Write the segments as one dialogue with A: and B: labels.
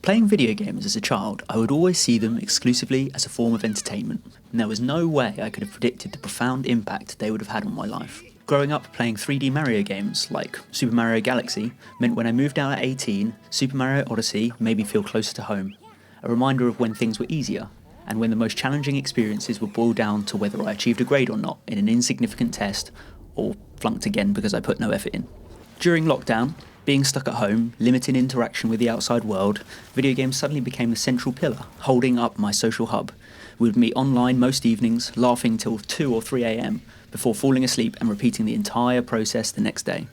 A: Playing video games as a child, I would always see them exclusively as a form of entertainment, and there was no way I could have predicted the profound impact they would have had on my life. Growing up playing 3D Mario games like Super Mario Galaxy meant when I moved out at 18, Super Mario Odyssey made me feel closer to home, a reminder of when things were easier, and when the most challenging experiences would boil down to whether I achieved a grade or not in an insignificant test, or flunked again because I put no effort in. During lockdown, being stuck at home, limiting interaction with the outside world, video games suddenly became the central pillar, holding up my social hub. We would meet online most evenings, laughing till 2 or 3 a.m, before falling asleep and repeating the entire process the next day.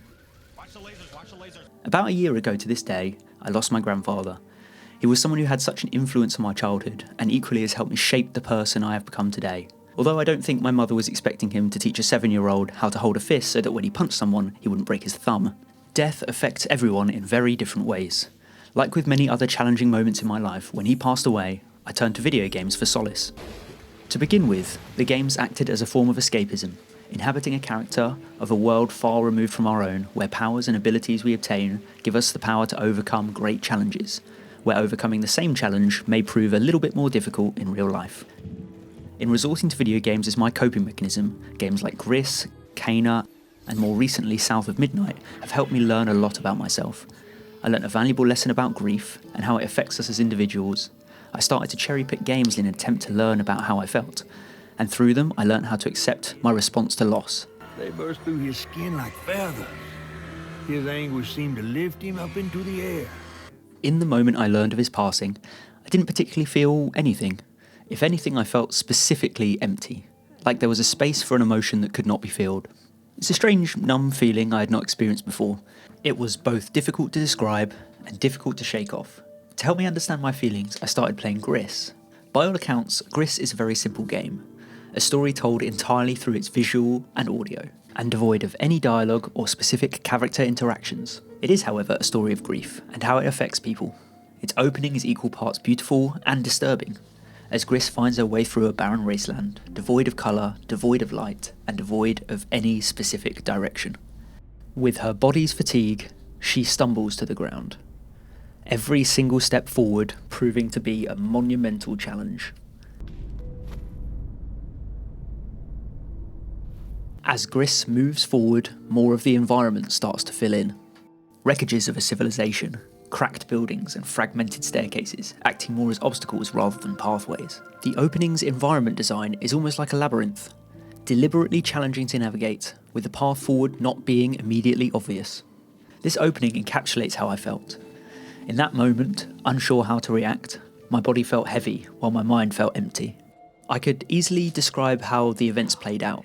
A: About a year ago to this day, I lost my grandfather. He was someone who had such an influence on my childhood, and equally has helped me shape the person I have become today. Although I don't think my mother was expecting him to teach a 7-year-old how to hold a fist so that when he punched someone, he wouldn't break his thumb. Death affects everyone in very different ways. Like with many other challenging moments in my life, when he passed away, I turned to video games for solace. To begin with, the games acted as a form of escapism, inhabiting a character of a world far removed from our own, where powers and abilities we obtain give us the power to overcome great challenges, where overcoming the same challenge may prove a little bit more difficult in real life. In resorting to video games as my coping mechanism, games like Gris, Cana, and more recently South of Midnight have helped me learn a lot about myself. I learnt a valuable lesson about grief and how it affects us as individuals. I started to cherry pick games in an attempt to learn about how I felt, and through them I learnt how to accept my response to loss.
B: They burst through his skin like feathers. His anguish seemed to lift him up into the air.
A: In the moment I learned of his passing, I didn't particularly feel anything. If anything, I felt specifically empty, like there was a space for an emotion that could not be filled. It's a strange, numb feeling I had not experienced before. It was both difficult to describe and difficult to shake off. To help me understand my feelings, I started playing Gris. By all accounts, Gris is a very simple game, a story told entirely through its visual and audio, and devoid of any dialogue or specific character interactions. It is, however, a story of grief and how it affects people. Its opening is equal parts beautiful and disturbing, as Gris finds her way through a barren wasteland, devoid of colour, devoid of light, and devoid of any specific direction. With her body's fatigue, she stumbles to the ground, every single step forward proving to be a monumental challenge. As Gris moves forward, more of the environment starts to fill in. Wreckages of a civilization, cracked buildings and fragmented staircases, acting more as obstacles rather than pathways. The opening's environment design is almost like a labyrinth, deliberately challenging to navigate, with the path forward not being immediately obvious. This opening encapsulates how I felt. In that moment, unsure how to react, my body felt heavy while my mind felt empty. I could easily describe how the events played out,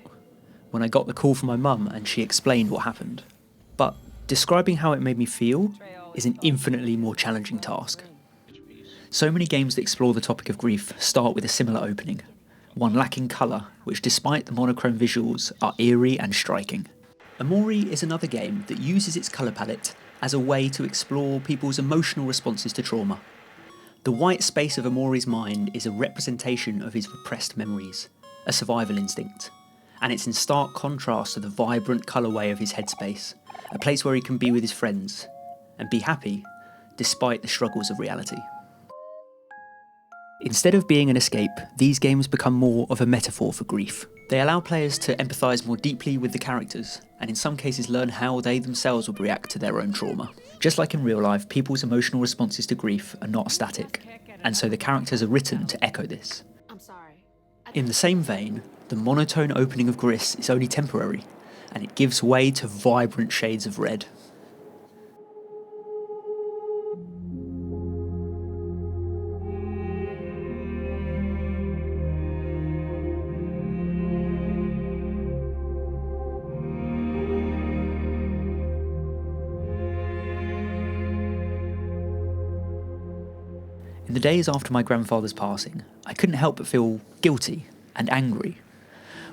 A: when I got the call from my mum and she explained what happened. But describing how it made me feel is an infinitely more challenging task. So many games that explore the topic of grief start with a similar opening, one lacking colour, which despite the monochrome visuals are eerie and striking. Omori is another game that uses its colour palette as a way to explore people's emotional responses to trauma. The white space of Omori's mind is a representation of his repressed memories, a survival instinct, and it's in stark contrast to the vibrant colourway of his headspace, a place where he can be with his friends and be happy despite the struggles of reality. Instead of being an escape, these games become more of a metaphor for grief. They allow players to empathise more deeply with the characters, and in some cases learn how they themselves would react to their own trauma. Just like in real life, people's emotional responses to grief are not static, and so the characters are written to echo this. In the same vein, the monotone opening of Gris is only temporary, and it gives way to vibrant shades of red. In the days after my grandfather's passing, I couldn't help but feel guilty and angry.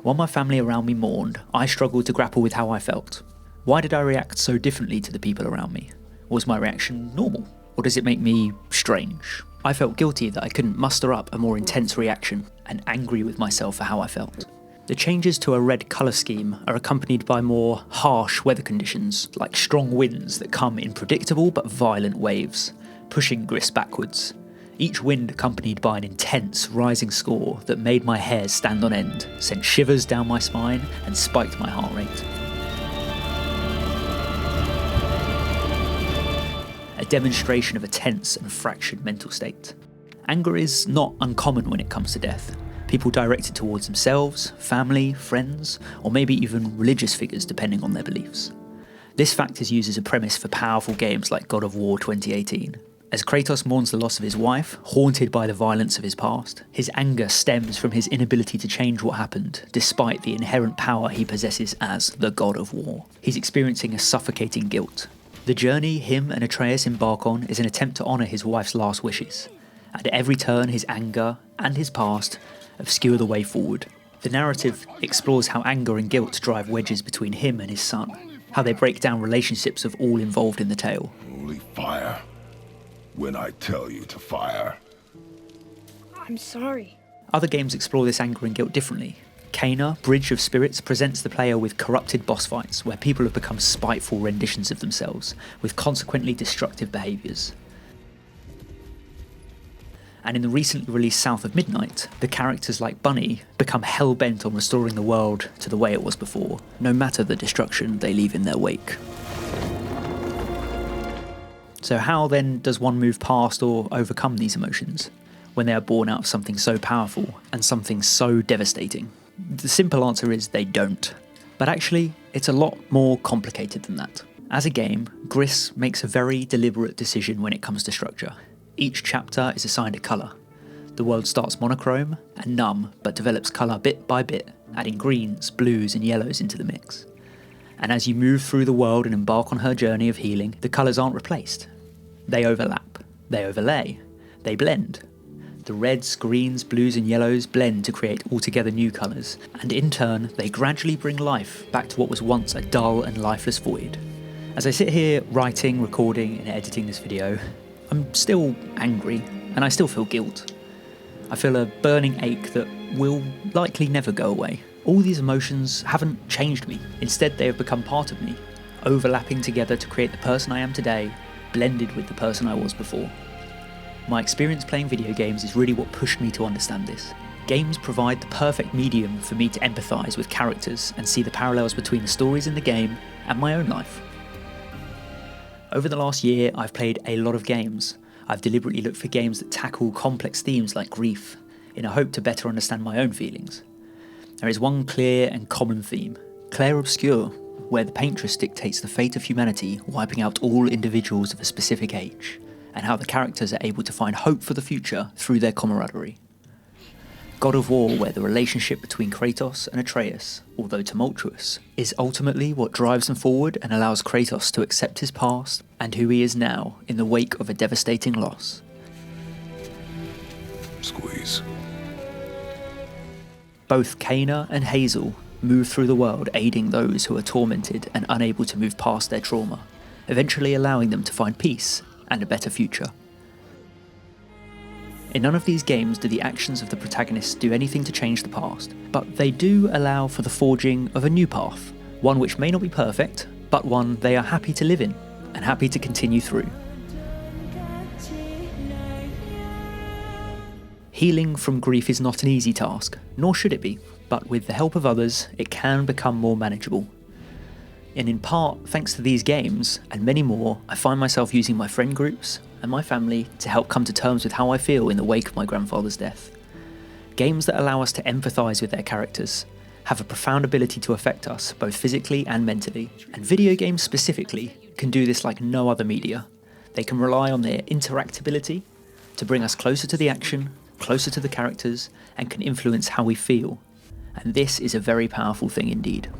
A: While my family around me mourned, I struggled to grapple with how I felt. Why did I react so differently to the people around me? Was my reaction normal, or does it make me strange? I felt guilty that I couldn't muster up a more intense reaction, and angry with myself for how I felt. The changes to a red colour scheme are accompanied by more harsh weather conditions, like strong winds that come in predictable but violent waves, pushing Gris backwards, each wind accompanied by an intense rising score that made my hairs stand on end, sent shivers down my spine and spiked my heart rate. A demonstration of a tense and fractured mental state. Anger is not uncommon when it comes to death. People direct it towards themselves, family, friends, or maybe even religious figures depending on their beliefs. This fact is used as a premise for powerful games like God of War 2018. As Kratos mourns the loss of his wife, haunted by the violence of his past, his anger stems from his inability to change what happened, despite the inherent power he possesses as the God of War. He's experiencing a suffocating guilt. The journey him and Atreus embark on is an attempt to honour his wife's last wishes, and at every turn his anger and his past obscure the way forward. The narrative explores how anger and guilt drive wedges between him and his son, how they break down relationships of all involved in the tale.
C: Only fire when I tell you to fire.
D: I'm sorry.
A: Other games explore this anger and guilt differently. Kena, Bridge of Spirits, presents the player with corrupted boss fights where people have become spiteful renditions of themselves, with consequently destructive behaviours. And in the recently released South of Midnight, the characters like Bunny become hell-bent on restoring the world to the way it was before, no matter the destruction they leave in their wake. So how then does one move past or overcome these emotions, when they are born out of something so powerful and something so devastating? The simple answer is they don't. But actually, it's a lot more complicated than that. As a game, Gris makes a very deliberate decision when it comes to structure. Each chapter is assigned a colour. The world starts monochrome and numb, but develops colour bit by bit, adding greens, blues and yellows into the mix. And as you move through the world and embark on her journey of healing, the colours aren't replaced. They overlap, they overlay, they blend. The reds, greens, blues and yellows blend to create altogether new colours, and in turn they gradually bring life back to what was once a dull and lifeless void. As I sit here writing, recording and editing this video, I'm still angry and I still feel guilt. I feel a burning ache that will likely never go away. All these emotions haven't changed me, instead they have become part of me, overlapping together to create the person I am today, blended with the person I was before. My experience playing video games is really what pushed me to understand this. Games provide the perfect medium for me to empathise with characters and see the parallels between the stories in the game and my own life. Over the last year, I've played a lot of games. I've deliberately looked for games that tackle complex themes like grief, in a hope to better understand my own feelings. There is one clear and common theme, clair obscur, where the paintress dictates the fate of humanity, wiping out all individuals of a specific age, and how the characters are able to find hope for the future through their camaraderie. God of War, where the relationship between Kratos and Atreus, although tumultuous, is ultimately what drives them forward and allows Kratos to accept his past and who he is now in the wake of a devastating loss.
C: Squeeze.
A: Both Kena and Hazel move through the world aiding those who are tormented and unable to move past their trauma, eventually allowing them to find peace and a better future. In none of these games do the actions of the protagonists do anything to change the past, but they do allow for the forging of a new path, one which may not be perfect, but one they are happy to live in and happy to continue through. Healing from grief is not an easy task, nor should it be, but with the help of others, it can become more manageable. And in part, thanks to these games, and many more, I find myself using my friend groups and my family to help come to terms with how I feel in the wake of my grandfather's death. Games that allow us to empathise with their characters have a profound ability to affect us, both physically and mentally, and video games specifically can do this like no other media. They can rely on their interactability to bring us closer to the action, closer to the characters, and can influence how we feel. And this is a very powerful thing indeed.